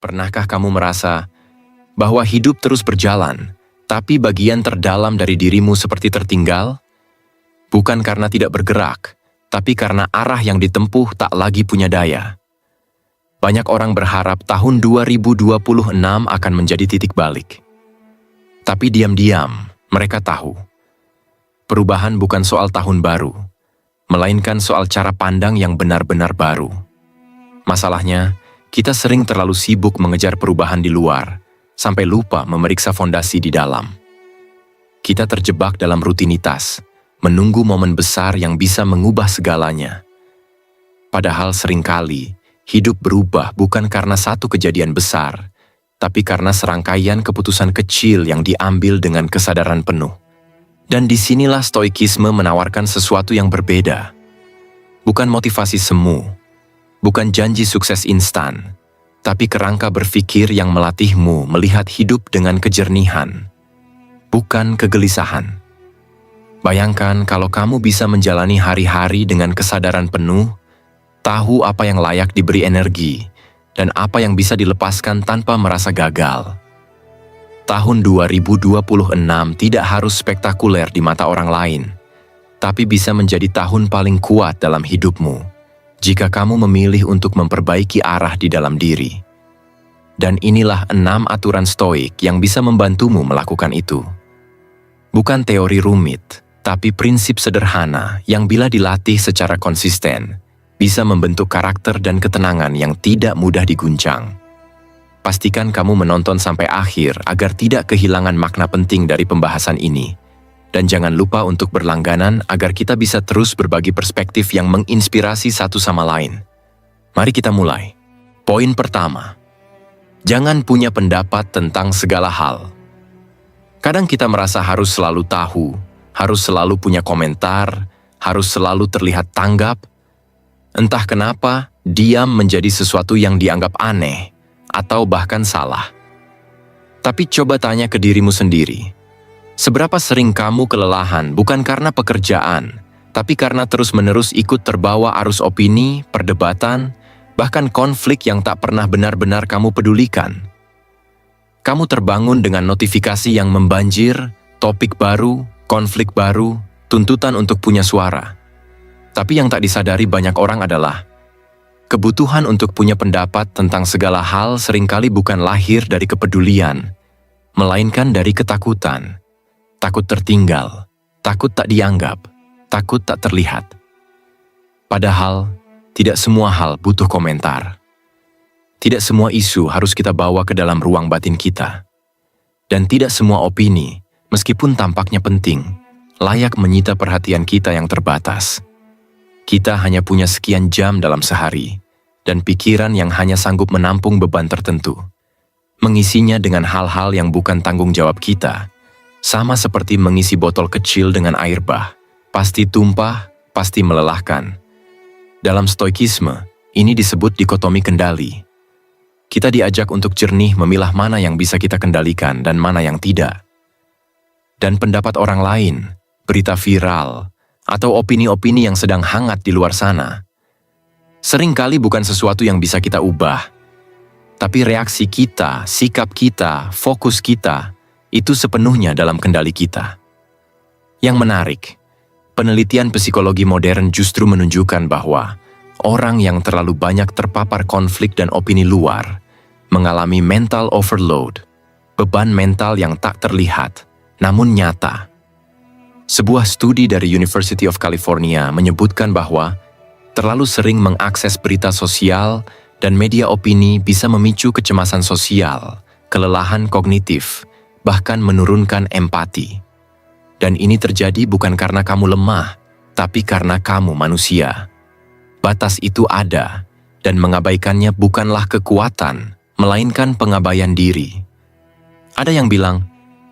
Pernahkah kamu merasa bahwa hidup terus berjalan, tapi bagian terdalam dari dirimu seperti tertinggal? Bukan karena tidak bergerak, tapi karena arah yang ditempuh tak lagi punya daya. Banyak orang berharap tahun 2026 akan menjadi titik balik. Tapi diam-diam, mereka tahu. Perubahan bukan soal tahun baru, melainkan soal cara pandang yang benar-benar baru. Masalahnya, kita sering terlalu sibuk mengejar perubahan di luar, sampai lupa memeriksa fondasi di dalam. Kita terjebak dalam rutinitas, menunggu momen besar yang bisa mengubah segalanya. Padahal seringkali, hidup berubah bukan karena satu kejadian besar, tapi karena serangkaian keputusan kecil yang diambil dengan kesadaran penuh. Dan disinilah stoikisme menawarkan sesuatu yang berbeda. Bukan motivasi semu, bukan janji sukses instan, tapi kerangka berpikir yang melatihmu melihat hidup dengan kejernihan, bukan kegelisahan. Bayangkan kalau kamu bisa menjalani hari-hari dengan kesadaran penuh, tahu apa yang layak diberi energi, dan apa yang bisa dilepaskan tanpa merasa gagal. Tahun 2026 tidak harus spektakuler di mata orang lain, tapi bisa menjadi tahun paling kuat dalam hidupmu, jika kamu memilih untuk memperbaiki arah di dalam diri. Dan inilah 6 aturan stoik yang bisa membantumu melakukan itu. Bukan teori rumit, tapi prinsip sederhana yang bila dilatih secara konsisten, bisa membentuk karakter dan ketenangan yang tidak mudah diguncang. Pastikan kamu menonton sampai akhir agar tidak kehilangan makna penting dari pembahasan ini. Dan jangan lupa untuk berlangganan agar kita bisa terus berbagi perspektif yang menginspirasi satu sama lain. Mari kita mulai. Poin pertama, jangan punya pendapat tentang segala hal. Kadang kita merasa harus selalu tahu, harus selalu punya komentar, harus selalu terlihat tanggap. Entah kenapa, diam menjadi sesuatu yang dianggap aneh, atau bahkan salah. Tapi coba tanya ke dirimu sendiri. Seberapa sering kamu kelelahan bukan karena pekerjaan, tapi karena terus-menerus ikut terbawa arus opini, perdebatan, bahkan konflik yang tak pernah benar-benar kamu pedulikan? Kamu terbangun dengan notifikasi yang membanjir, topik baru, konflik baru, tuntutan untuk punya suara. Tapi yang tak disadari banyak orang adalah, kebutuhan untuk punya pendapat tentang segala hal seringkali bukan lahir dari kepedulian, melainkan dari ketakutan. Takut tertinggal, takut tak dianggap, takut tak terlihat. Padahal, tidak semua hal butuh komentar. Tidak semua isu harus kita bawa ke dalam ruang batin kita. Dan tidak semua opini, meskipun tampaknya penting, layak menyita perhatian kita yang terbatas. Kita hanya punya sekian jam dalam sehari, dan pikiran yang hanya sanggup menampung beban tertentu. Mengisinya dengan hal-hal yang bukan tanggung jawab kita, sama seperti mengisi botol kecil dengan air bah, pasti tumpah, pasti melelahkan. Dalam stoikisme, ini disebut dikotomi kendali. Kita diajak untuk jernih memilah mana yang bisa kita kendalikan dan mana yang tidak. Dan pendapat orang lain, berita viral, atau opini-opini yang sedang hangat di luar sana, seringkali bukan sesuatu yang bisa kita ubah. Tapi reaksi kita, sikap kita, fokus kita, itu sepenuhnya dalam kendali kita. Yang menarik, penelitian psikologi modern justru menunjukkan bahwa orang yang terlalu banyak terpapar konflik dan opini luar mengalami mental overload, beban mental yang tak terlihat, namun nyata. Sebuah studi dari University of California menyebutkan bahwa terlalu sering mengakses berita sosial dan media opini bisa memicu kecemasan sosial, kelelahan kognitif, bahkan menurunkan empati. Dan ini terjadi bukan karena kamu lemah, tapi karena kamu manusia. Batas itu ada, dan mengabaikannya bukanlah kekuatan, melainkan pengabaian diri. Ada yang bilang,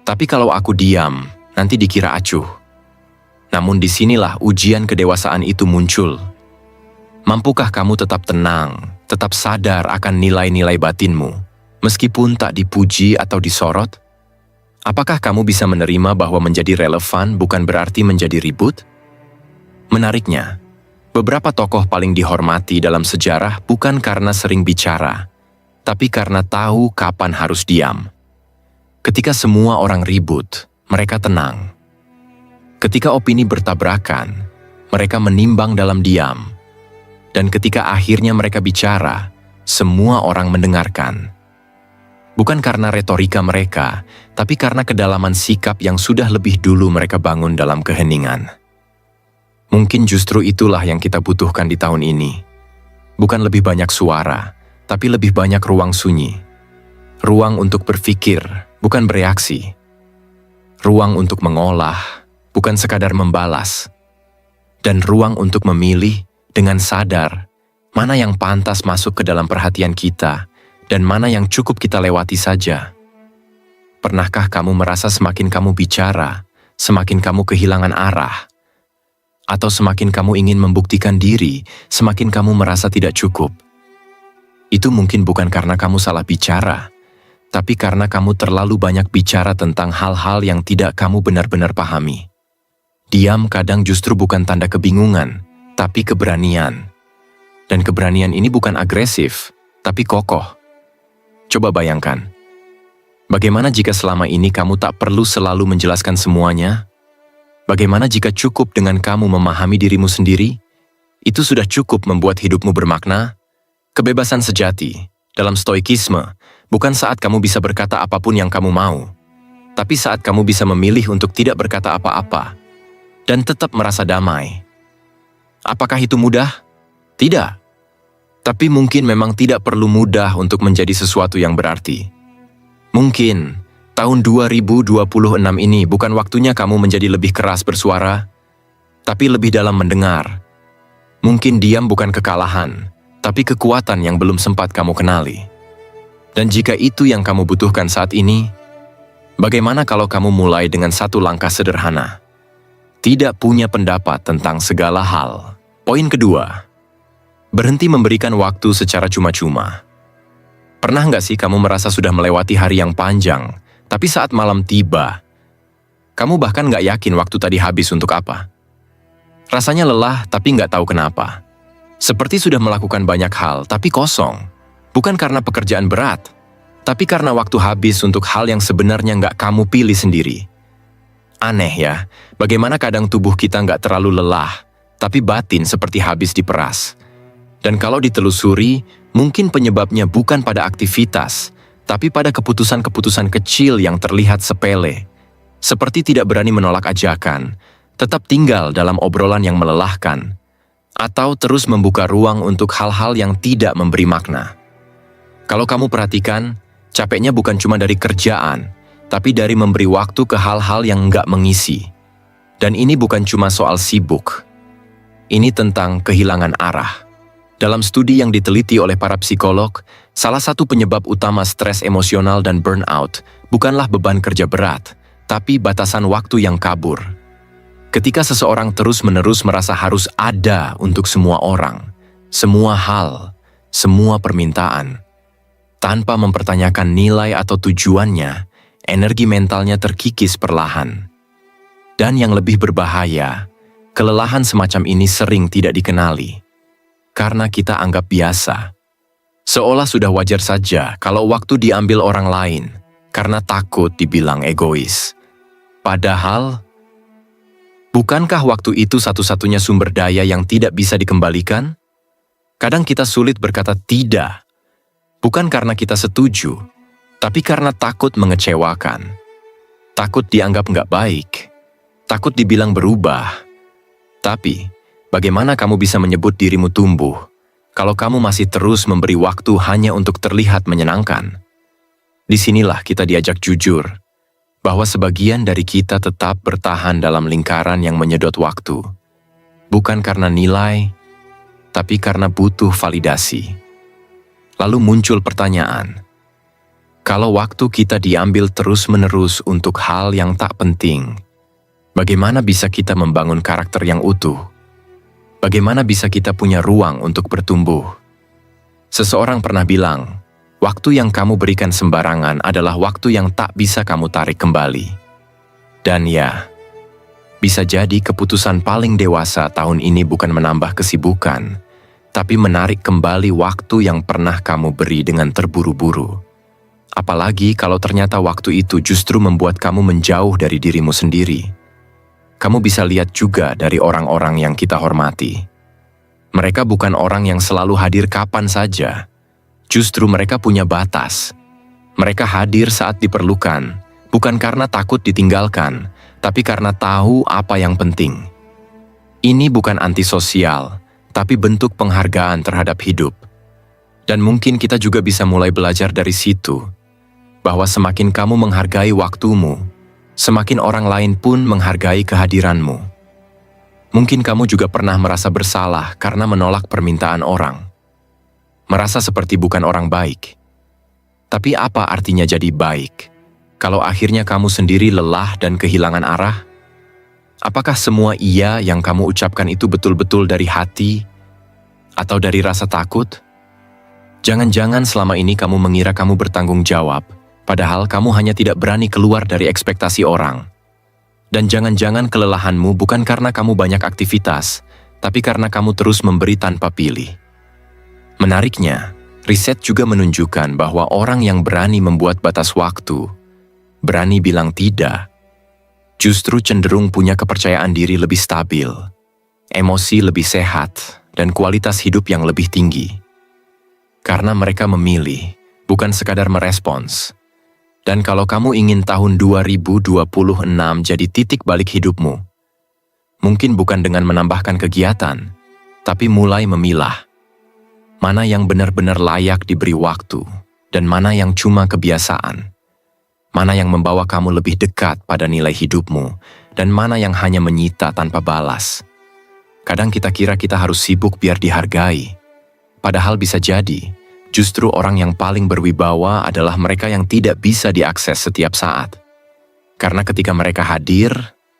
tapi kalau aku diam, nanti dikira acuh. Namun disinilah ujian kedewasaan itu muncul. Mampukah kamu tetap tenang, tetap sadar akan nilai-nilai batinmu, meskipun tak dipuji atau disorot? Apakah kamu bisa menerima bahwa menjadi relevan bukan berarti menjadi ribut? Menariknya, beberapa tokoh paling dihormati dalam sejarah bukan karena sering bicara, tapi karena tahu kapan harus diam. Ketika semua orang ribut, mereka tenang. Ketika opini bertabrakan, mereka menimbang dalam diam. Dan ketika akhirnya mereka bicara, semua orang mendengarkan. Bukan karena retorika mereka, tapi karena kedalaman sikap yang sudah lebih dulu mereka bangun dalam keheningan. Mungkin justru itulah yang kita butuhkan di tahun ini. Bukan lebih banyak suara, tapi lebih banyak ruang sunyi. Ruang untuk berpikir, bukan bereaksi. Ruang untuk mengolah, bukan sekadar membalas. Dan ruang untuk memilih dengan sadar mana yang pantas masuk ke dalam perhatian kita dan mana yang cukup kita lewati saja. Pernahkah kamu merasa semakin kamu bicara, semakin kamu kehilangan arah? Atau semakin kamu ingin membuktikan diri, semakin kamu merasa tidak cukup? Itu mungkin bukan karena kamu salah bicara, tapi karena kamu terlalu banyak bicara tentang hal-hal yang tidak kamu benar-benar pahami. Diam kadang justru bukan tanda kebingungan, tapi keberanian. Dan keberanian ini bukan agresif, tapi kokoh. Coba bayangkan, bagaimana jika selama ini kamu tak perlu selalu menjelaskan semuanya? Bagaimana jika cukup dengan kamu memahami dirimu sendiri? Itu sudah cukup membuat hidupmu bermakna. Kebebasan sejati, dalam stoikisme, bukan saat kamu bisa berkata apapun yang kamu mau, tapi saat kamu bisa memilih untuk tidak berkata apa-apa, dan tetap merasa damai. Apakah itu mudah? Tidak. Tapi mungkin memang tidak perlu mudah untuk menjadi sesuatu yang berarti. Mungkin tahun 2026 ini bukan waktunya kamu menjadi lebih keras bersuara, tapi lebih dalam mendengar. Mungkin diam bukan kekalahan, tapi kekuatan yang belum sempat kamu kenali. Dan jika itu yang kamu butuhkan saat ini, bagaimana kalau kamu mulai dengan satu langkah sederhana? Tidak punya pendapat tentang segala hal. Poin kedua, berhenti memberikan waktu secara cuma-cuma. Pernah nggak sih kamu merasa sudah melewati hari yang panjang, tapi saat malam tiba, kamu bahkan nggak yakin waktu tadi habis untuk apa? Rasanya lelah tapi nggak tahu kenapa. Seperti sudah melakukan banyak hal tapi kosong. Bukan karena pekerjaan berat, tapi karena waktu habis untuk hal yang sebenarnya nggak kamu pilih sendiri. Aneh ya, bagaimana kadang tubuh kita nggak terlalu lelah, tapi batin seperti habis diperas. Dan kalau ditelusuri, mungkin penyebabnya bukan pada aktivitas, tapi pada keputusan-keputusan kecil yang terlihat sepele. Seperti tidak berani menolak ajakan, tetap tinggal dalam obrolan yang melelahkan, atau terus membuka ruang untuk hal-hal yang tidak memberi makna. Kalau kamu perhatikan, capeknya bukan cuma dari kerjaan, tapi dari memberi waktu ke hal-hal yang nggak mengisi. Dan ini bukan cuma soal sibuk. Ini tentang kehilangan arah. Dalam studi yang diteliti oleh para psikolog, salah satu penyebab utama stres emosional dan burnout bukanlah beban kerja berat, tapi batasan waktu yang kabur. Ketika seseorang terus-menerus merasa harus ada untuk semua orang, semua hal, semua permintaan, tanpa mempertanyakan nilai atau tujuannya, energi mentalnya terkikis perlahan. Dan yang lebih berbahaya, kelelahan semacam ini sering tidak dikenali. Karena kita anggap biasa. Seolah sudah wajar saja kalau waktu diambil orang lain, karena takut dibilang egois. Padahal, bukankah waktu itu satu-satunya sumber daya yang tidak bisa dikembalikan? Kadang kita sulit berkata tidak, bukan karena kita setuju, tapi karena takut mengecewakan. Takut dianggap nggak baik, takut dibilang berubah. Tapi, bagaimana kamu bisa menyebut dirimu tumbuh kalau kamu masih terus memberi waktu hanya untuk terlihat menyenangkan? Disinilah kita diajak jujur, bahwa sebagian dari kita tetap bertahan dalam lingkaran yang menyedot waktu. Bukan karena nilai, tapi karena butuh validasi. Lalu muncul pertanyaan, kalau waktu kita diambil terus-menerus untuk hal yang tak penting, bagaimana bisa kita membangun karakter yang utuh? Bagaimana bisa kita punya ruang untuk bertumbuh? Seseorang pernah bilang, waktu yang kamu berikan sembarangan adalah waktu yang tak bisa kamu tarik kembali. Dan ya, bisa jadi keputusan paling dewasa tahun ini bukan menambah kesibukan, tapi menarik kembali waktu yang pernah kamu beri dengan terburu-buru. Apalagi kalau ternyata waktu itu justru membuat kamu menjauh dari dirimu sendiri. Kamu bisa lihat juga dari orang-orang yang kita hormati. Mereka bukan orang yang selalu hadir kapan saja. Justru mereka punya batas. Mereka hadir saat diperlukan, bukan karena takut ditinggalkan, tapi karena tahu apa yang penting. Ini bukan antisosial, tapi bentuk penghargaan terhadap hidup. Dan mungkin kita juga bisa mulai belajar dari situ, bahwa semakin kamu menghargai waktumu, semakin orang lain pun menghargai kehadiranmu. Mungkin kamu juga pernah merasa bersalah karena menolak permintaan orang. Merasa seperti bukan orang baik. Tapi apa artinya jadi baik, kalau akhirnya kamu sendiri lelah dan kehilangan arah? Apakah semua iya yang kamu ucapkan itu betul-betul dari hati? Atau dari rasa takut? Jangan-jangan selama ini kamu mengira kamu bertanggung jawab, padahal kamu hanya tidak berani keluar dari ekspektasi orang. Dan jangan-jangan kelelahanmu bukan karena kamu banyak aktivitas, tapi karena kamu terus memberi tanpa pilih. Menariknya, riset juga menunjukkan bahwa orang yang berani membuat batas waktu, berani bilang tidak, justru cenderung punya kepercayaan diri lebih stabil, emosi lebih sehat, dan kualitas hidup yang lebih tinggi. Karena mereka memilih, bukan sekadar merespons. Dan kalau kamu ingin tahun 2026 jadi titik balik hidupmu, mungkin bukan dengan menambahkan kegiatan, tapi mulai memilah. Mana yang benar-benar layak diberi waktu, dan mana yang cuma kebiasaan. Mana yang membawa kamu lebih dekat pada nilai hidupmu, dan mana yang hanya menyita tanpa balas. Kadang kita kira kita harus sibuk biar dihargai. Padahal bisa jadi, justru orang yang paling berwibawa adalah mereka yang tidak bisa diakses setiap saat. Karena ketika mereka hadir,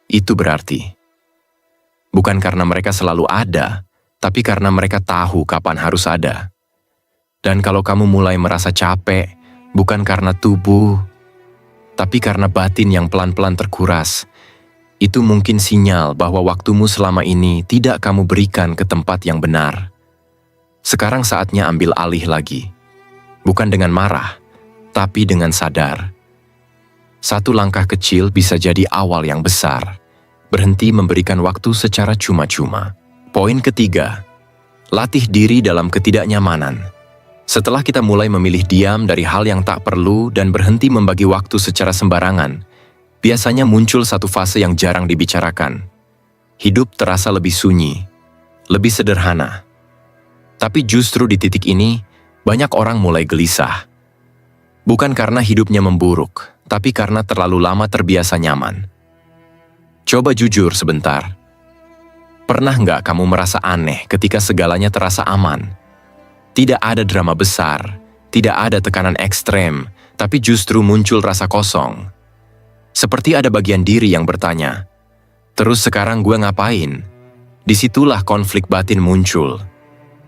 itu berarti. Bukan karena mereka selalu ada, tapi karena mereka tahu kapan harus ada. Dan kalau kamu mulai merasa capek, bukan karena tubuh, tapi karena batin yang pelan-pelan terkuras, itu mungkin sinyal bahwa waktumu selama ini tidak kamu berikan ke tempat yang benar. Sekarang saatnya ambil alih lagi. Bukan dengan marah, tapi dengan sadar. Satu langkah kecil bisa jadi awal yang besar. Berhenti memberikan waktu secara cuma-cuma. Poin ketiga, latih diri dalam ketidaknyamanan. Setelah kita mulai memilih diam dari hal yang tak perlu dan berhenti membagi waktu secara sembarangan, biasanya muncul satu fase yang jarang dibicarakan. Hidup terasa lebih sunyi, lebih sederhana. Tapi justru di titik ini, banyak orang mulai gelisah. Bukan karena hidupnya memburuk, tapi karena terlalu lama terbiasa nyaman. Coba jujur sebentar. Pernah nggak kamu merasa aneh ketika segalanya terasa aman? Tidak ada drama besar, tidak ada tekanan ekstrem, tapi justru muncul rasa kosong. Seperti ada bagian diri yang bertanya, terus sekarang gue ngapain? Disitulah konflik batin muncul.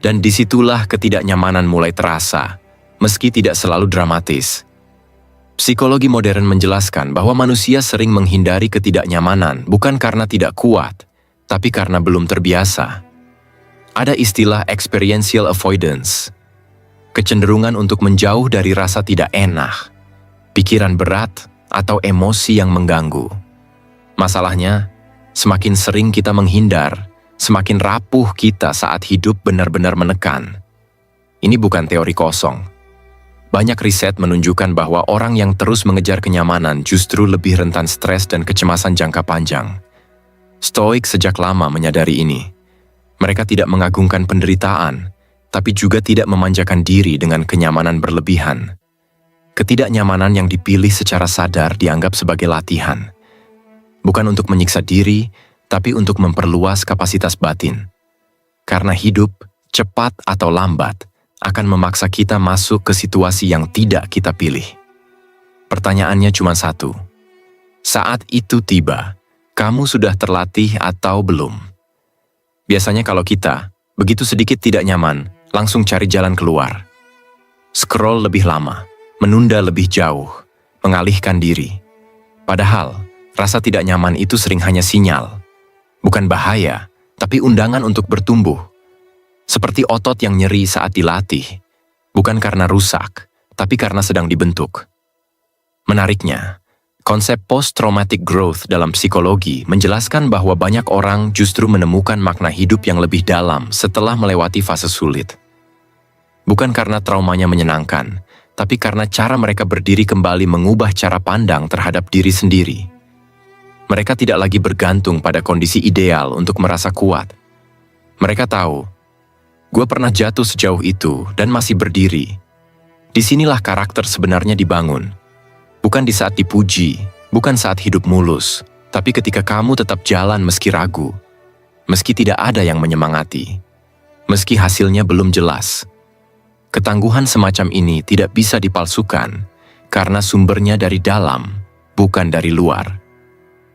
Dan disitulah ketidaknyamanan mulai terasa, meski tidak selalu dramatis. Psikologi modern menjelaskan bahwa manusia sering menghindari ketidaknyamanan bukan karena tidak kuat, tapi karena belum terbiasa. Ada istilah experiential avoidance, kecenderungan untuk menjauh dari rasa tidak enak, pikiran berat, atau emosi yang mengganggu. Masalahnya, semakin sering kita menghindar, semakin rapuh kita saat hidup benar-benar menekan. Ini bukan teori kosong. Banyak riset menunjukkan bahwa orang yang terus mengejar kenyamanan justru lebih rentan stres dan kecemasan jangka panjang. Stoik sejak lama menyadari ini. Mereka tidak mengagungkan penderitaan, tapi juga tidak memanjakan diri dengan kenyamanan berlebihan. Ketidaknyamanan yang dipilih secara sadar dianggap sebagai latihan. Bukan untuk menyiksa diri, tapi untuk memperluas kapasitas batin. Karena hidup, cepat atau lambat, akan memaksa kita masuk ke situasi yang tidak kita pilih. Pertanyaannya cuma satu. Saat itu tiba, kamu sudah terlatih atau belum? Biasanya kalau kita, begitu sedikit tidak nyaman, langsung cari jalan keluar. Scroll lebih lama, menunda lebih jauh, mengalihkan diri. Padahal, rasa tidak nyaman itu sering hanya sinyal. Bukan bahaya, tapi undangan untuk bertumbuh. Seperti otot yang nyeri saat dilatih, bukan karena rusak, tapi karena sedang dibentuk. Menariknya, konsep post-traumatic growth dalam psikologi menjelaskan bahwa banyak orang justru menemukan makna hidup yang lebih dalam setelah melewati fase sulit. Bukan karena traumanya menyenangkan, tapi karena cara mereka berdiri kembali mengubah cara pandang terhadap diri sendiri. Mereka tidak lagi bergantung pada kondisi ideal untuk merasa kuat. Mereka tahu, gue pernah jatuh sejauh itu dan masih berdiri. Disinilah karakter sebenarnya dibangun. Bukan di saat dipuji, bukan saat hidup mulus, tapi ketika kamu tetap jalan meski ragu, meski tidak ada yang menyemangati, meski hasilnya belum jelas. Ketangguhan semacam ini tidak bisa dipalsukan karena sumbernya dari dalam, bukan dari luar.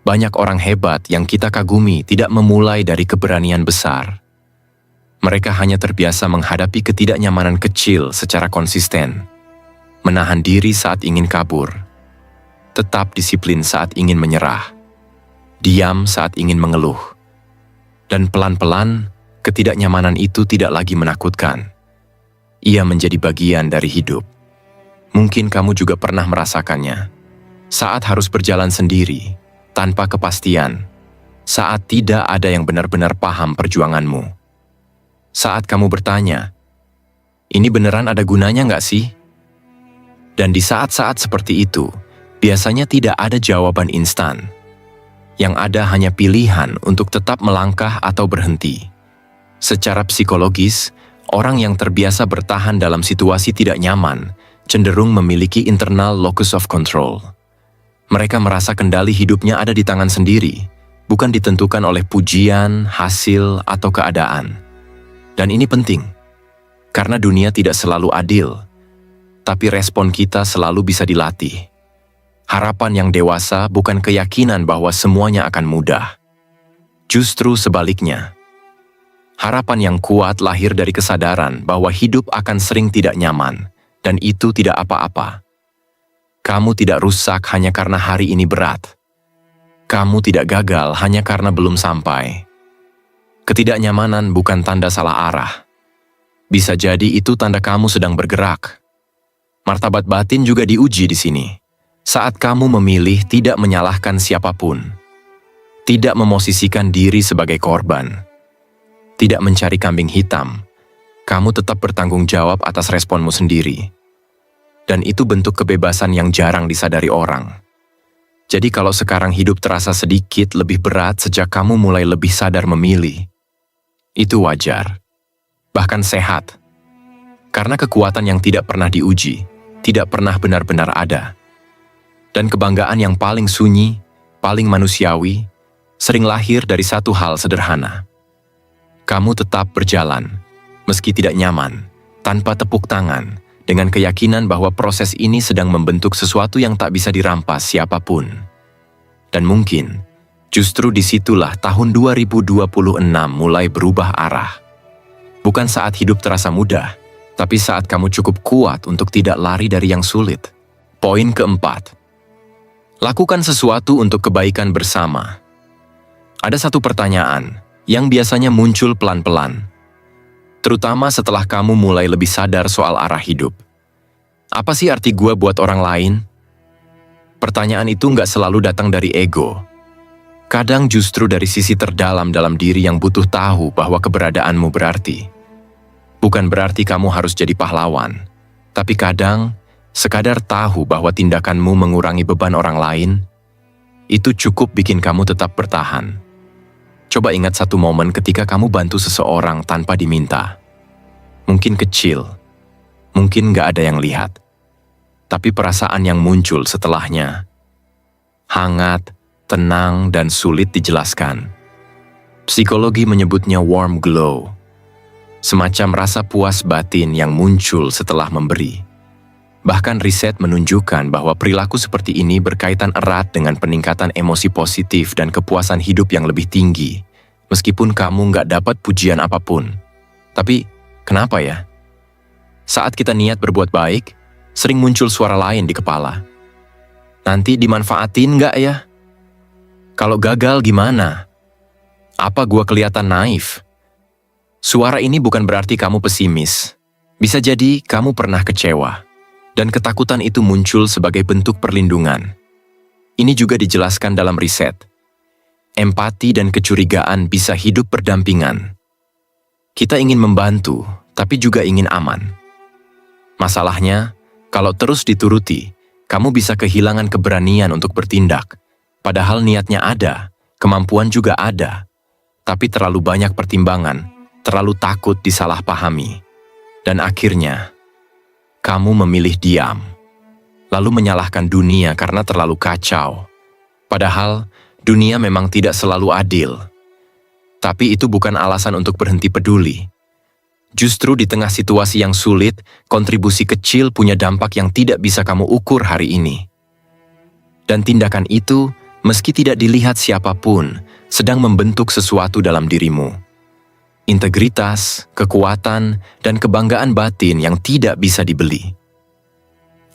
Banyak orang hebat yang kita kagumi tidak memulai dari keberanian besar. Mereka hanya terbiasa menghadapi ketidaknyamanan kecil secara konsisten, menahan diri saat ingin kabur, tetap disiplin saat ingin menyerah, diam saat ingin mengeluh, dan pelan-pelan ketidaknyamanan itu tidak lagi menakutkan. Ia menjadi bagian dari hidup. Mungkin kamu juga pernah merasakannya. Saat harus berjalan sendiri, tanpa kepastian. Saat tidak ada yang benar-benar paham perjuanganmu. Saat kamu bertanya, ini beneran ada gunanya nggak sih? Dan di saat-saat seperti itu, biasanya tidak ada jawaban instan. Yang ada hanya pilihan untuk tetap melangkah atau berhenti. Secara psikologis, orang yang terbiasa bertahan dalam situasi tidak nyaman cenderung memiliki internal locus of control. Mereka merasa kendali hidupnya ada di tangan sendiri, bukan ditentukan oleh pujian, hasil, atau keadaan. Dan ini penting, karena dunia tidak selalu adil, tapi respon kita selalu bisa dilatih. Harapan yang dewasa bukan keyakinan bahwa semuanya akan mudah. Justru sebaliknya. Harapan yang kuat lahir dari kesadaran bahwa hidup akan sering tidak nyaman, dan itu tidak apa-apa. Kamu tidak rusak hanya karena hari ini berat. Kamu tidak gagal hanya karena belum sampai. Ketidaknyamanan bukan tanda salah arah. Bisa jadi itu tanda kamu sedang bergerak. Martabat batin juga diuji di sini. Saat kamu memilih tidak menyalahkan siapapun, tidak memosisikan diri sebagai korban, tidak mencari kambing hitam, kamu tetap bertanggung jawab atas responmu sendiri. Dan itu bentuk kebebasan yang jarang disadari orang. Jadi kalau sekarang hidup terasa sedikit lebih berat sejak kamu mulai lebih sadar memilih, itu wajar, bahkan sehat. Karena kekuatan yang tidak pernah diuji, tidak pernah benar-benar ada. Dan kebanggaan yang paling sunyi, paling manusiawi, sering lahir dari satu hal sederhana. Kamu tetap berjalan, meski tidak nyaman, tanpa tepuk tangan, dengan keyakinan bahwa proses ini sedang membentuk sesuatu yang tak bisa dirampas siapapun. Dan mungkin, justru disitulah tahun 2026 mulai berubah arah. Bukan saat hidup terasa mudah, tapi saat kamu cukup kuat untuk tidak lari dari yang sulit. Poin keempat. Lakukan sesuatu untuk kebaikan bersama. Ada satu pertanyaan yang biasanya muncul pelan-pelan, terutama setelah kamu mulai lebih sadar soal arah hidup. Apa sih arti gua buat orang lain? Pertanyaan itu nggak selalu datang dari ego. Kadang justru dari sisi terdalam dalam diri yang butuh tahu bahwa keberadaanmu berarti. Bukan berarti kamu harus jadi pahlawan, tapi kadang sekadar tahu bahwa tindakanmu mengurangi beban orang lain, itu cukup bikin kamu tetap bertahan. Coba ingat satu momen ketika kamu bantu seseorang tanpa diminta. Mungkin kecil, mungkin nggak ada yang lihat. Tapi perasaan yang muncul setelahnya, hangat, tenang, dan sulit dijelaskan. Psikologi menyebutnya warm glow, semacam rasa puas batin yang muncul setelah memberi. Bahkan riset menunjukkan bahwa perilaku seperti ini berkaitan erat dengan peningkatan emosi positif dan kepuasan hidup yang lebih tinggi, meskipun kamu nggak dapat pujian apapun. Tapi, kenapa ya? Saat kita niat berbuat baik, sering muncul suara lain di kepala. Nanti dimanfaatin nggak ya? Kalau gagal gimana? Apa gua kelihatan naif? Suara ini bukan berarti kamu pesimis. Bisa jadi kamu pernah kecewa, dan ketakutan itu muncul sebagai bentuk perlindungan. Ini juga dijelaskan dalam riset. Empati dan kecurigaan bisa hidup berdampingan. Kita ingin membantu, tapi juga ingin aman. Masalahnya, kalau terus dituruti, kamu bisa kehilangan keberanian untuk bertindak. Padahal niatnya ada, kemampuan juga ada. Tapi terlalu banyak pertimbangan, terlalu takut disalahpahami. Dan akhirnya, kamu memilih diam. Lalu menyalahkan dunia karena terlalu kacau. Padahal, dunia memang tidak selalu adil. Tapi itu bukan alasan untuk berhenti peduli. Justru di tengah situasi yang sulit, kontribusi kecil punya dampak yang tidak bisa kamu ukur hari ini. Dan tindakan itu, meski tidak dilihat siapapun, sedang membentuk sesuatu dalam dirimu. Integritas, kekuatan, dan kebanggaan batin yang tidak bisa dibeli.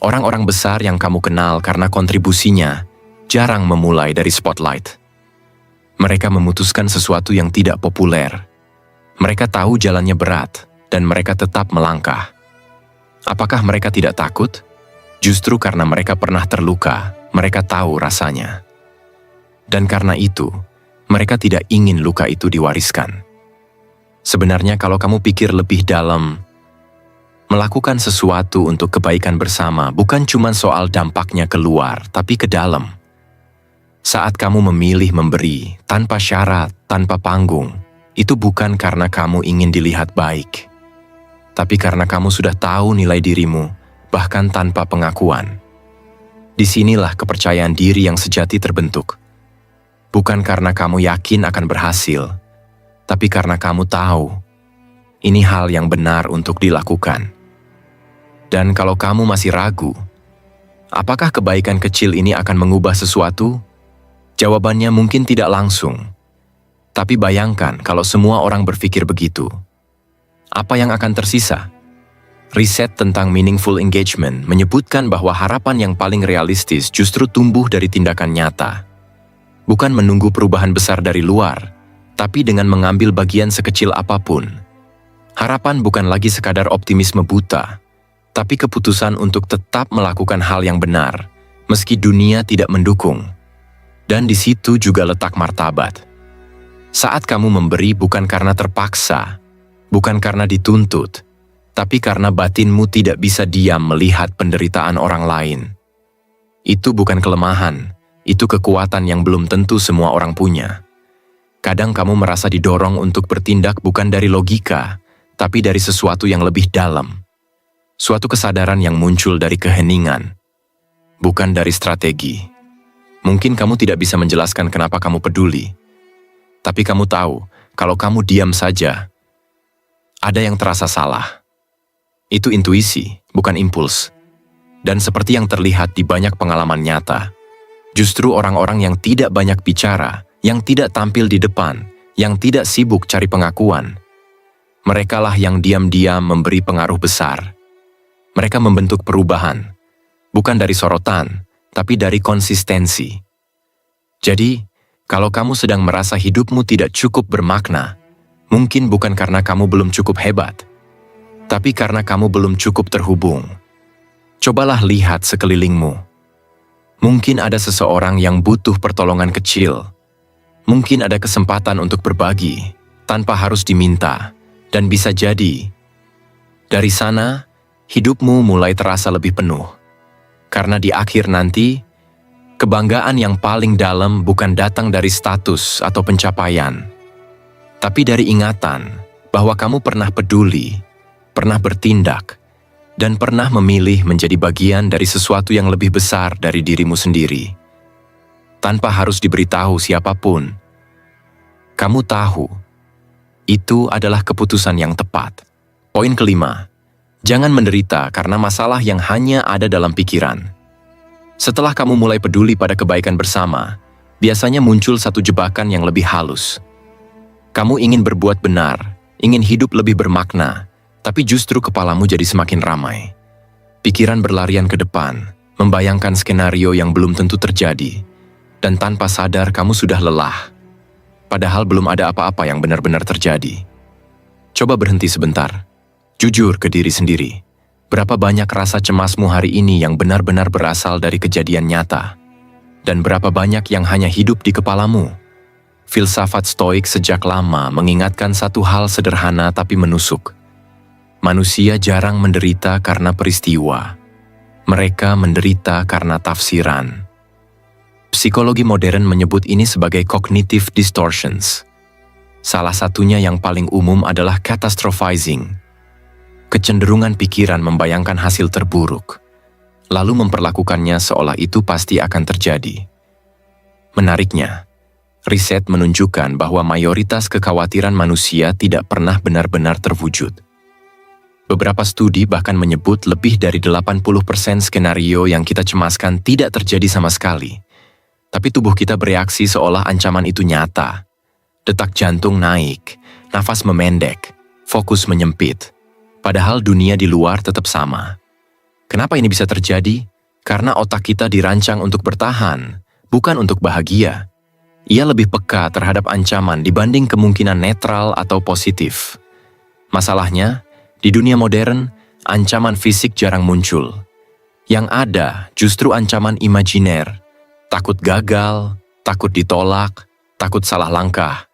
Orang-orang besar yang kamu kenal karena kontribusinya jarang memulai dari spotlight. Mereka memutuskan sesuatu yang tidak populer. Mereka tahu jalannya berat, dan mereka tetap melangkah. Apakah mereka tidak takut? Justru karena mereka pernah terluka, mereka tahu rasanya. Dan karena itu, mereka tidak ingin luka itu diwariskan. Sebenarnya kalau kamu pikir lebih dalam, melakukan sesuatu untuk kebaikan bersama bukan cuma soal dampaknya keluar, tapi ke dalam. Saat kamu memilih memberi, tanpa syarat, tanpa panggung, itu bukan karena kamu ingin dilihat baik, tapi karena kamu sudah tahu nilai dirimu, bahkan tanpa pengakuan. Disinilah kepercayaan diri yang sejati terbentuk. Bukan karena kamu yakin akan berhasil, tapi karena kamu tahu, ini hal yang benar untuk dilakukan. Dan kalau kamu masih ragu, apakah kebaikan kecil ini akan mengubah sesuatu? Jawabannya mungkin tidak langsung. Tapi bayangkan kalau semua orang berpikir begitu. Apa yang akan tersisa? Riset tentang meaningful engagement menyebutkan bahwa harapan yang paling realistis justru tumbuh dari tindakan nyata. Bukan menunggu perubahan besar dari luar, tapi dengan mengambil bagian sekecil apapun. Harapan bukan lagi sekadar optimisme buta, tapi keputusan untuk tetap melakukan hal yang benar, meski dunia tidak mendukung. Dan di situ juga letak martabat. Saat kamu memberi bukan karena terpaksa, bukan karena dituntut, tapi karena batinmu tidak bisa diam melihat penderitaan orang lain. Itu bukan kelemahan, itu kekuatan yang belum tentu semua orang punya. Kadang kamu merasa didorong untuk bertindak bukan dari logika, tapi dari sesuatu yang lebih dalam. Suatu kesadaran yang muncul dari keheningan, bukan dari strategi. Mungkin kamu tidak bisa menjelaskan kenapa kamu peduli, tapi kamu tahu, kalau kamu diam saja, ada yang terasa salah. Itu intuisi, bukan impuls. Dan seperti yang terlihat di banyak pengalaman nyata, justru orang-orang yang tidak banyak bicara, yang tidak tampil di depan, yang tidak sibuk cari pengakuan, merekalah yang diam-diam memberi pengaruh besar. Mereka membentuk perubahan, bukan dari sorotan, tapi dari konsistensi. Jadi, kalau kamu sedang merasa hidupmu tidak cukup bermakna, mungkin bukan karena kamu belum cukup hebat, tapi karena kamu belum cukup terhubung. Cobalah lihat sekelilingmu. Mungkin ada seseorang yang butuh pertolongan kecil. Mungkin ada kesempatan untuk berbagi, tanpa harus diminta, dan bisa jadi, dari sana, hidupmu mulai terasa lebih penuh. Karena di akhir nanti, kebanggaan yang paling dalam bukan datang dari status atau pencapaian, tapi dari ingatan bahwa kamu pernah peduli, pernah bertindak, dan pernah memilih menjadi bagian dari sesuatu yang lebih besar dari dirimu sendiri. Tanpa harus diberitahu siapapun, kamu tahu, itu adalah keputusan yang tepat. Poin kelima, jangan menderita karena masalah yang hanya ada dalam pikiran. Setelah kamu mulai peduli pada kebaikan bersama, biasanya muncul satu jebakan yang lebih halus. Kamu ingin berbuat benar, ingin hidup lebih bermakna, tapi justru kepalamu jadi semakin ramai. Pikiran berlarian ke depan, membayangkan skenario yang belum tentu terjadi, dan tanpa sadar kamu sudah lelah. Padahal belum ada apa-apa yang benar-benar terjadi. Coba berhenti sebentar. Jujur ke diri sendiri. Berapa banyak rasa cemasmu hari ini yang benar-benar berasal dari kejadian nyata? Dan berapa banyak yang hanya hidup di kepalamu? Filsafat Stoik sejak lama mengingatkan satu hal sederhana tapi menusuk. Manusia jarang menderita karena peristiwa. Mereka menderita karena tafsiran. Psikologi modern menyebut ini sebagai cognitive distortions. Salah satunya yang paling umum adalah catastrophizing. Kecenderungan pikiran membayangkan hasil terburuk, lalu memperlakukannya seolah itu pasti akan terjadi. Menariknya, riset menunjukkan bahwa mayoritas kekhawatiran manusia tidak pernah benar-benar terwujud. Beberapa studi bahkan menyebut lebih dari 80% skenario yang kita cemaskan tidak terjadi sama sekali. Tapi tubuh kita bereaksi seolah ancaman itu nyata. Detak jantung naik, nafas memendek, fokus menyempit. Padahal dunia di luar tetap sama. Kenapa ini bisa terjadi? Karena otak kita dirancang untuk bertahan, bukan untuk bahagia. Ia lebih peka terhadap ancaman dibanding kemungkinan netral atau positif. Masalahnya, di dunia modern, ancaman fisik jarang muncul. Yang ada justru ancaman imajiner. Takut gagal, takut ditolak, takut salah langkah.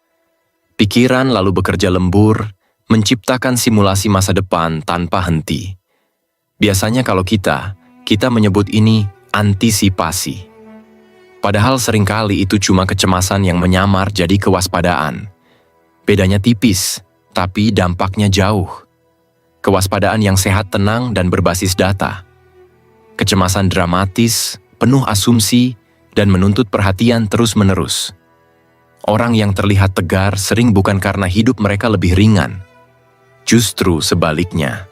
Pikiran lalu bekerja lembur, menciptakan simulasi masa depan tanpa henti. Biasanya kalau kita menyebut ini antisipasi. Padahal seringkali itu cuma kecemasan yang menyamar jadi kewaspadaan. Bedanya tipis, tapi dampaknya jauh. Kewaspadaan yang sehat, tenang, dan berbasis data. Kecemasan dramatis, penuh asumsi, dan menuntut perhatian terus-menerus. Orang yang terlihat tegar sering bukan karena hidup mereka lebih ringan. Justru sebaliknya,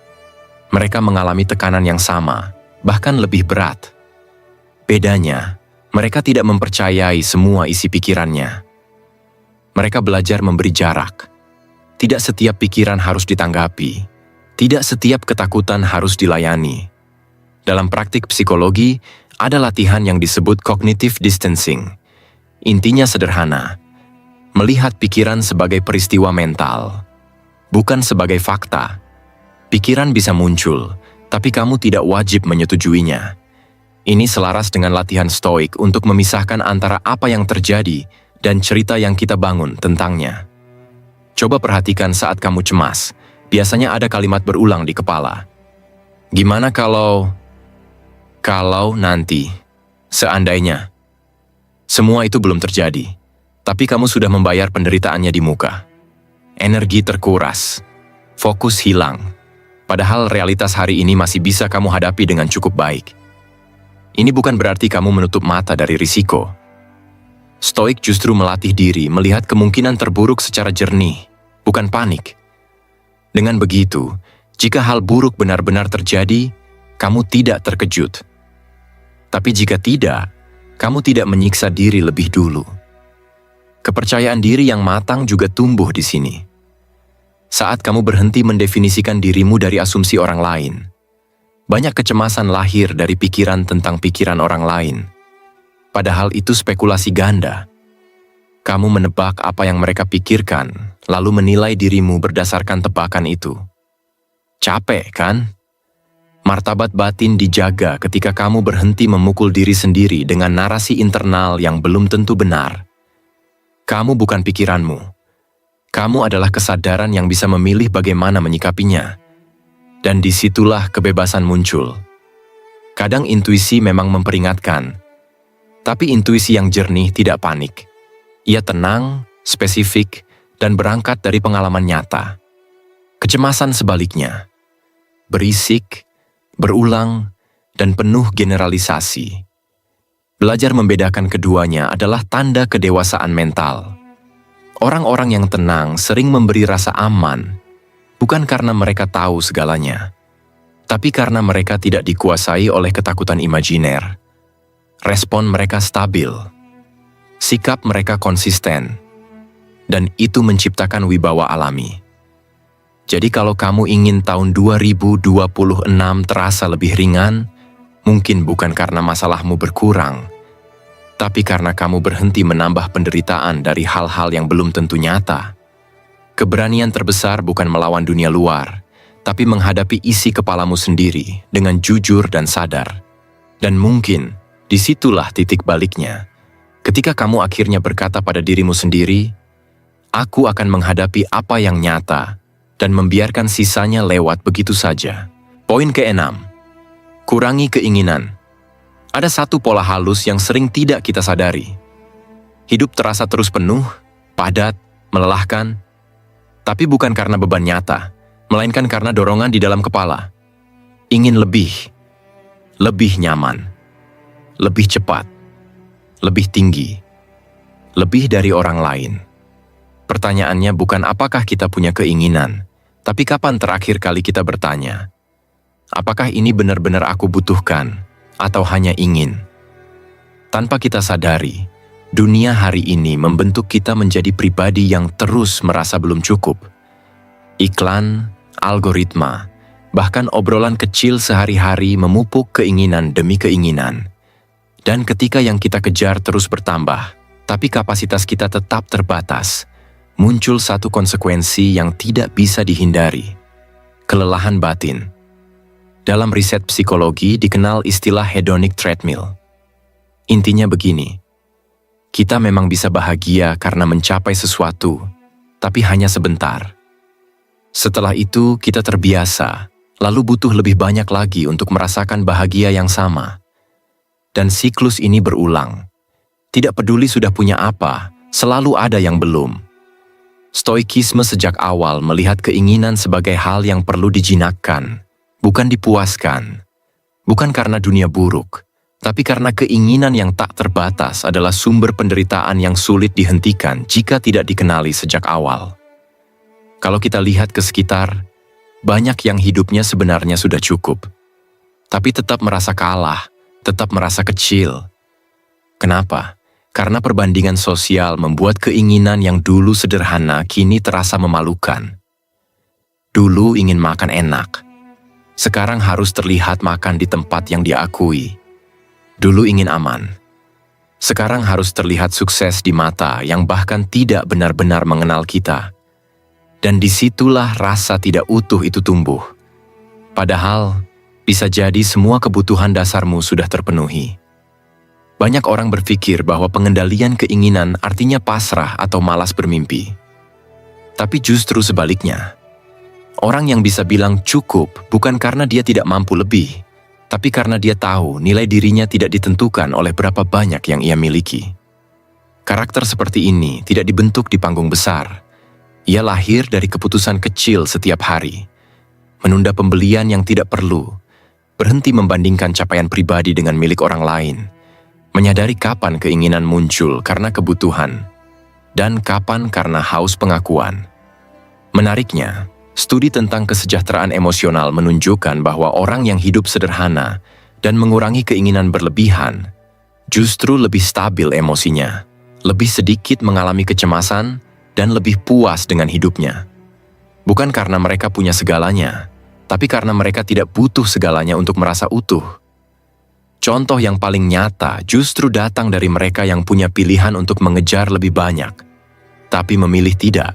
mereka mengalami tekanan yang sama, bahkan lebih berat. Bedanya, mereka tidak mempercayai semua isi pikirannya. Mereka belajar memberi jarak. Tidak setiap pikiran harus ditanggapi. Tidak setiap ketakutan harus dilayani. Dalam praktik psikologi, ada latihan yang disebut cognitive distancing. Intinya sederhana, melihat pikiran sebagai peristiwa mental. Bukan sebagai fakta. Pikiran bisa muncul, tapi kamu tidak wajib menyetujuinya. Ini selaras dengan latihan Stoik untuk memisahkan antara apa yang terjadi dan cerita yang kita bangun tentangnya. Coba perhatikan saat kamu cemas, biasanya ada kalimat berulang di kepala. Gimana kalau nanti, seandainya. Semua itu belum terjadi, tapi kamu sudah membayar penderitaannya di muka. Energi terkuras, fokus hilang, padahal realitas hari ini masih bisa kamu hadapi dengan cukup baik. Ini bukan berarti kamu menutup mata dari risiko. Stoik justru melatih diri melihat kemungkinan terburuk secara jernih, bukan panik. Dengan begitu, jika hal buruk benar-benar terjadi, kamu tidak terkejut. Tapi jika tidak, kamu tidak menyiksa diri lebih dulu. Kepercayaan diri yang matang juga tumbuh di sini. Saat kamu berhenti mendefinisikan dirimu dari asumsi orang lain, banyak kecemasan lahir dari pikiran tentang pikiran orang lain. Padahal itu spekulasi ganda. Kamu menebak apa yang mereka pikirkan, lalu menilai dirimu berdasarkan tebakan itu. Capek, kan? Martabat batin dijaga ketika kamu berhenti memukul diri sendiri dengan narasi internal yang belum tentu benar. Kamu bukan pikiranmu. Kamu adalah kesadaran yang bisa memilih bagaimana menyikapinya. Dan disitulah kebebasan muncul. Kadang intuisi memang memperingatkan, tapi intuisi yang jernih tidak panik. Ia tenang, spesifik, dan berangkat dari pengalaman nyata. Kecemasan sebaliknya, berisik, berulang, dan penuh generalisasi. Belajar membedakan keduanya adalah tanda kedewasaan mental. Orang-orang yang tenang sering memberi rasa aman, bukan karena mereka tahu segalanya, tapi karena mereka tidak dikuasai oleh ketakutan imajiner. Respon mereka stabil, sikap mereka konsisten, dan itu menciptakan wibawa alami. Jadi kalau kamu ingin tahun 2026 terasa lebih ringan, mungkin bukan karena masalahmu berkurang, tapi karena kamu berhenti menambah penderitaan dari hal-hal yang belum tentu nyata. Keberanian terbesar bukan melawan dunia luar, tapi menghadapi isi kepalamu sendiri dengan jujur dan sadar. Dan mungkin, disitulah titik baliknya. Ketika kamu akhirnya berkata pada dirimu sendiri, "Aku akan menghadapi apa yang nyata," dan membiarkan sisanya lewat begitu saja. Poin ke-6. Kurangi keinginan. Ada satu pola halus yang sering tidak kita sadari. Hidup terasa terus penuh, padat, melelahkan, tapi bukan karena beban nyata, melainkan karena dorongan di dalam kepala. Ingin lebih nyaman, lebih cepat, lebih tinggi, lebih dari orang lain. Pertanyaannya bukan apakah kita punya keinginan, tapi kapan terakhir kali kita bertanya, apakah ini benar-benar aku butuhkan atau hanya ingin? Tanpa kita sadari, dunia hari ini membentuk kita menjadi pribadi yang terus merasa belum cukup. Iklan, algoritma, bahkan obrolan kecil sehari-hari memupuk keinginan demi keinginan. Dan ketika yang kita kejar terus bertambah, tapi kapasitas kita tetap terbatas, muncul satu konsekuensi yang tidak bisa dihindari: kelelahan batin. Dalam riset psikologi dikenal istilah hedonic treadmill. Intinya begini, kita memang bisa bahagia karena mencapai sesuatu, tapi hanya sebentar. Setelah itu kita terbiasa, lalu butuh lebih banyak lagi untuk merasakan bahagia yang sama. Dan siklus ini berulang. Tidak peduli sudah punya apa, selalu ada yang belum. Stoikisme sejak awal melihat keinginan sebagai hal yang perlu dijinakkan, bukan dipuaskan. Bukan karena dunia buruk, tapi karena keinginan yang tak terbatas adalah sumber penderitaan yang sulit dihentikan jika tidak dikenali sejak awal. Kalau kita lihat ke sekitar, banyak yang hidupnya sebenarnya sudah cukup, tapi tetap merasa kalah, tetap merasa kecil. Kenapa? Karena perbandingan sosial membuat keinginan yang dulu sederhana kini terasa memalukan. Dulu ingin makan enak, sekarang harus terlihat makan di tempat yang diakui. Dulu ingin aman, sekarang harus terlihat sukses di mata yang bahkan tidak benar-benar mengenal kita. Dan disitulah rasa tidak utuh itu tumbuh. Padahal, bisa jadi semua kebutuhan dasarmu sudah terpenuhi. Banyak orang berpikir bahwa pengendalian keinginan artinya pasrah atau malas bermimpi. Tapi justru sebaliknya, orang yang bisa bilang cukup bukan karena dia tidak mampu lebih, tapi karena dia tahu nilai dirinya tidak ditentukan oleh berapa banyak yang ia miliki. Karakter seperti ini tidak dibentuk di panggung besar. Ia lahir dari keputusan kecil setiap hari. Menunda pembelian yang tidak perlu, berhenti membandingkan capaian pribadi dengan milik orang lain, menyadari kapan keinginan muncul karena kebutuhan, dan kapan karena haus pengakuan. Menariknya, studi tentang kesejahteraan emosional menunjukkan bahwa orang yang hidup sederhana dan mengurangi keinginan berlebihan justru lebih stabil emosinya, lebih sedikit mengalami kecemasan, dan lebih puas dengan hidupnya. Bukan karena mereka punya segalanya, tapi karena mereka tidak butuh segalanya untuk merasa utuh. Contoh yang paling nyata justru datang dari mereka yang punya pilihan untuk mengejar lebih banyak, tapi memilih tidak.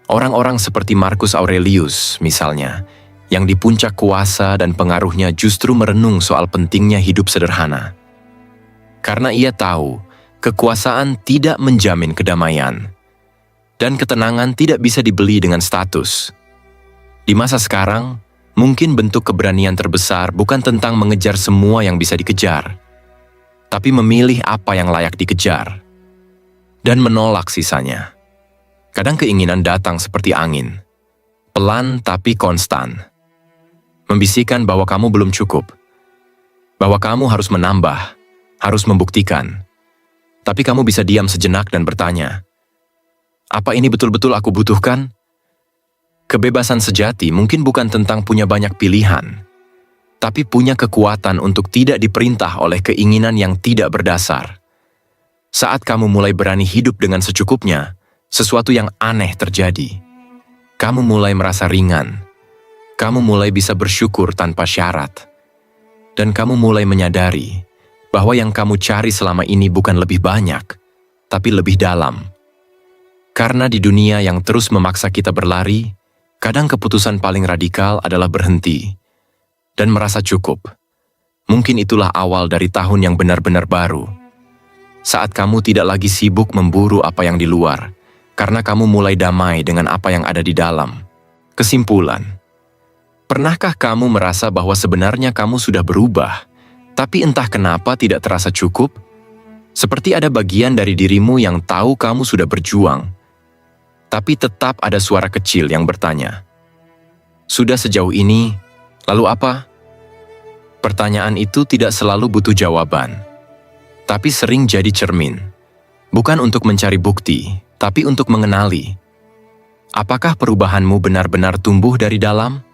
Orang-orang seperti Marcus Aurelius, misalnya, yang di puncak kuasa dan pengaruhnya justru merenung soal pentingnya hidup sederhana. Karena ia tahu, kekuasaan tidak menjamin kedamaian, dan ketenangan tidak bisa dibeli dengan status. Di masa sekarang, mungkin bentuk keberanian terbesar bukan tentang mengejar semua yang bisa dikejar, tapi memilih apa yang layak dikejar, dan menolak sisanya. Kadang keinginan datang seperti angin, pelan tapi konstan, membisikkan bahwa kamu belum cukup, bahwa kamu harus menambah, harus membuktikan. Tapi kamu bisa diam sejenak dan bertanya, apa ini betul-betul aku butuhkan? Kebebasan sejati mungkin bukan tentang punya banyak pilihan, tapi punya kekuatan untuk tidak diperintah oleh keinginan yang tidak berdasar. Saat kamu mulai berani hidup dengan secukupnya, sesuatu yang aneh terjadi. Kamu mulai merasa ringan. Kamu mulai bisa bersyukur tanpa syarat. Dan kamu mulai menyadari bahwa yang kamu cari selama ini bukan lebih banyak, tapi lebih dalam. Karena di dunia yang terus memaksa kita berlari, kadang keputusan paling radikal adalah berhenti dan merasa cukup. Mungkin itulah awal dari tahun yang benar-benar baru. Saat kamu tidak lagi sibuk memburu apa yang di luar, karena kamu mulai damai dengan apa yang ada di dalam. Kesimpulan. Pernahkah kamu merasa bahwa sebenarnya kamu sudah berubah, tapi entah kenapa tidak terasa cukup? Seperti ada bagian dari dirimu yang tahu kamu sudah berjuang, tapi tetap ada suara kecil yang bertanya, "Sudah sejauh ini, lalu apa?" Pertanyaan itu tidak selalu butuh jawaban, tapi sering jadi cermin. Bukan untuk mencari bukti, tapi untuk mengenali. Apakah perubahanmu benar-benar tumbuh dari dalam?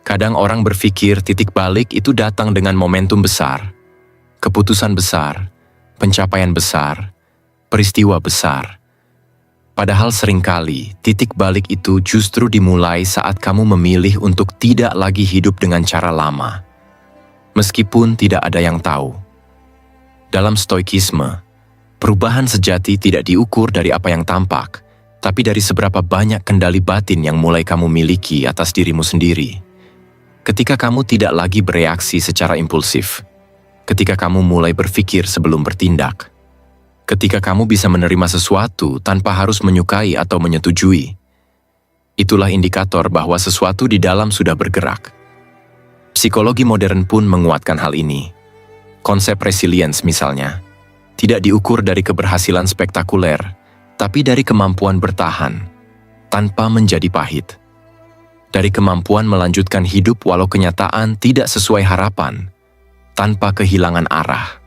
Kadang orang berpikir titik balik itu datang dengan momentum besar, keputusan besar, pencapaian besar, peristiwa besar. Padahal seringkali titik balik itu justru dimulai saat kamu memilih untuk tidak lagi hidup dengan cara lama. Meskipun tidak ada yang tahu. Dalam stoikisme, perubahan sejati tidak diukur dari apa yang tampak, tapi dari seberapa banyak kendali batin yang mulai kamu miliki atas dirimu sendiri. Ketika kamu tidak lagi bereaksi secara impulsif, ketika kamu mulai berpikir sebelum bertindak, ketika kamu bisa menerima sesuatu tanpa harus menyukai atau menyetujui, itulah indikator bahwa sesuatu di dalam sudah bergerak. Psikologi modern pun menguatkan hal ini. Konsep resilience misalnya, tidak diukur dari keberhasilan spektakuler, tapi dari kemampuan bertahan, tanpa menjadi pahit. Dari kemampuan melanjutkan hidup walau kenyataan tidak sesuai harapan, tanpa kehilangan arah.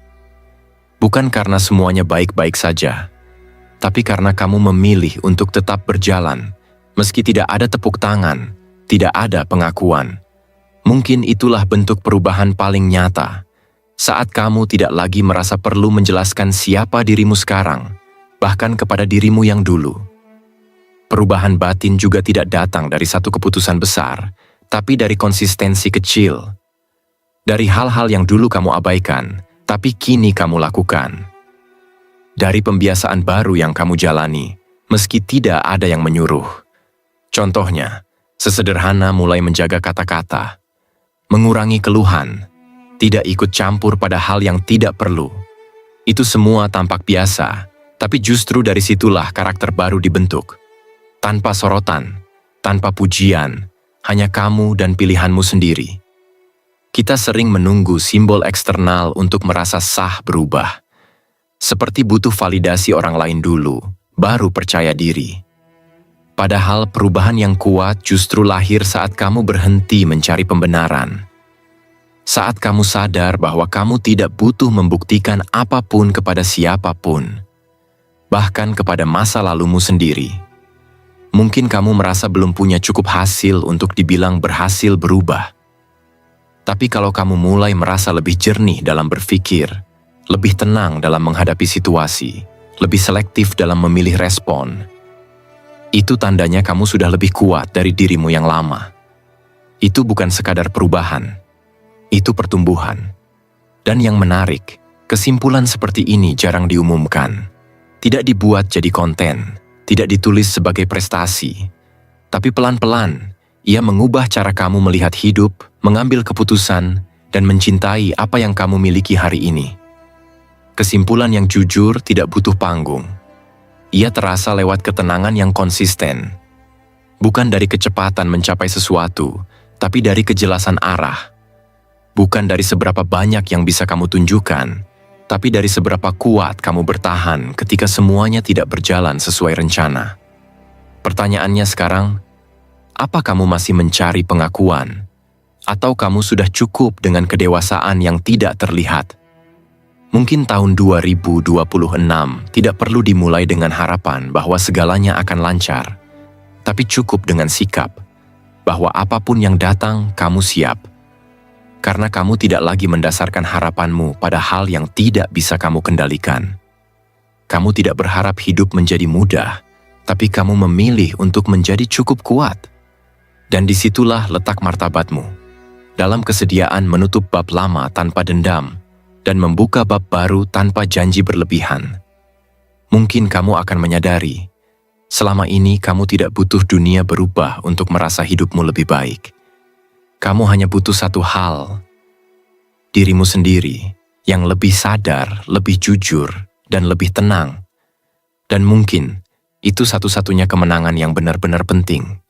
Bukan karena semuanya baik-baik saja, tapi karena kamu memilih untuk tetap berjalan, meski tidak ada tepuk tangan, tidak ada pengakuan. Mungkin itulah bentuk perubahan paling nyata, saat kamu tidak lagi merasa perlu menjelaskan siapa dirimu sekarang, bahkan kepada dirimu yang dulu. Perubahan batin juga tidak datang dari satu keputusan besar, tapi dari konsistensi kecil. Dari hal-hal yang dulu kamu abaikan, tapi kini kamu lakukan. Dari pembiasaan baru yang kamu jalani, meski tidak ada yang menyuruh. Contohnya, sesederhana mulai menjaga kata-kata, mengurangi keluhan, tidak ikut campur pada hal yang tidak perlu. Itu semua tampak biasa, tapi justru dari situlah karakter baru dibentuk. Tanpa sorotan, tanpa pujian, hanya kamu dan pilihanmu sendiri. Kita sering menunggu simbol eksternal untuk merasa sah berubah. Seperti butuh validasi orang lain dulu, baru percaya diri. Padahal perubahan yang kuat justru lahir saat kamu berhenti mencari pembenaran. Saat kamu sadar bahwa kamu tidak butuh membuktikan apapun kepada siapapun, bahkan kepada masa lalumu sendiri. Mungkin kamu merasa belum punya cukup hasil untuk dibilang berhasil berubah. Tapi kalau kamu mulai merasa lebih jernih dalam berpikir, lebih tenang dalam menghadapi situasi, lebih selektif dalam memilih respon, itu tandanya kamu sudah lebih kuat dari dirimu yang lama. Itu bukan sekadar perubahan, itu pertumbuhan. Dan yang menarik, kesimpulan seperti ini jarang diumumkan. Tidak dibuat jadi konten, tidak ditulis sebagai prestasi, tapi pelan-pelan, ia mengubah cara kamu melihat hidup, mengambil keputusan, dan mencintai apa yang kamu miliki hari ini. Kesimpulan yang jujur tidak butuh panggung. Ia terasa lewat ketenangan yang konsisten. Bukan dari kecepatan mencapai sesuatu, tapi dari kejelasan arah. Bukan dari seberapa banyak yang bisa kamu tunjukkan, tapi dari seberapa kuat kamu bertahan ketika semuanya tidak berjalan sesuai rencana. Pertanyaannya sekarang, apa kamu masih mencari pengakuan? Atau kamu sudah cukup dengan kedewasaan yang tidak terlihat? Mungkin tahun 2026 tidak perlu dimulai dengan harapan bahwa segalanya akan lancar, tapi cukup dengan sikap bahwa apapun yang datang, kamu siap. Karena kamu tidak lagi mendasarkan harapanmu pada hal yang tidak bisa kamu kendalikan. Kamu tidak berharap hidup menjadi mudah, tapi kamu memilih untuk menjadi cukup kuat. Dan disitulah letak martabatmu, dalam kesediaan menutup bab lama tanpa dendam, dan membuka bab baru tanpa janji berlebihan. Mungkin kamu akan menyadari Selama ini kamu tidak butuh dunia berubah untuk merasa hidupmu lebih baik. Kamu hanya butuh satu hal, dirimu sendiri yang lebih sadar, lebih jujur, dan lebih tenang. Dan mungkin itu satu-satunya kemenangan yang benar-benar penting.